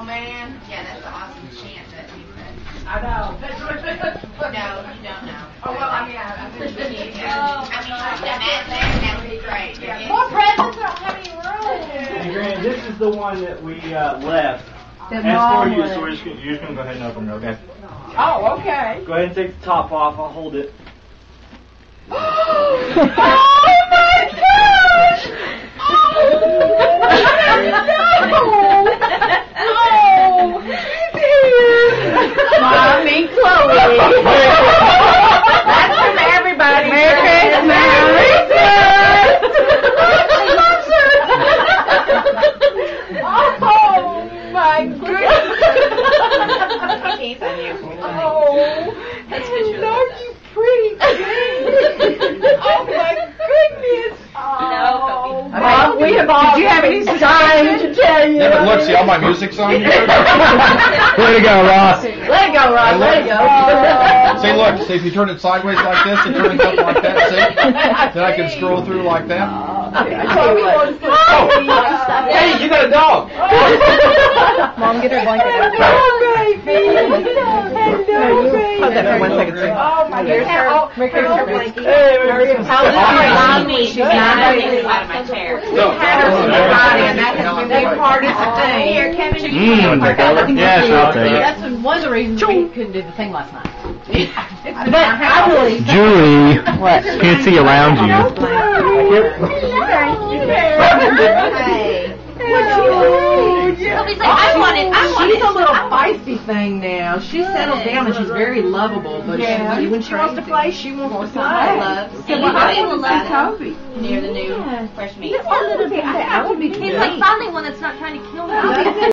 man. Yeah, that's the awesome chant that we put. I know. No, you don't know. Oh, well, I mean, I think you need to. Imagine that would be great. Yeah. More presents, I don't have any room. Hey, Grant, this is the one that we left. The As for mom you, one. so you're just going to go ahead and open it, okay? Oh, okay. Go ahead and take the top off. I'll hold it. Oh my gosh! Oh, Mommy, Chloe. That's from everybody. Merry Christmas. Oh my goodness. He's on you. Oh, That's what you aren't you pretty thing? Oh my goodness. No, Mom, did you have any sign to tell you? Yeah, but look, see all my music's on here? Way to go, Ross. Let it go, Rob. Let it go. See, look, see if you turn it sideways like this and turn it up like that, see? Then I can scroll through like that. Hey, you got a dog! Mom, get her blanket. Hello, baby. Hello, baby. Hold that for 1 second, sir. Oh, my goodness. Merry Christmas, blanket. Hey, Merry Christmas. How old are you? She's not out of my chair. No. And that has been big part of the thing. Here, Kevin. Yes, I'll take it. That's one of the reasons we couldn't do the thing last night. But I really... Julie, can't see around you. She's a little feisty thing now. She settles down and she's very lovable, but when she wants to play, she wants to play. Toby. Near the new fresh meat. I would be He's like finally one that's not trying to kill me.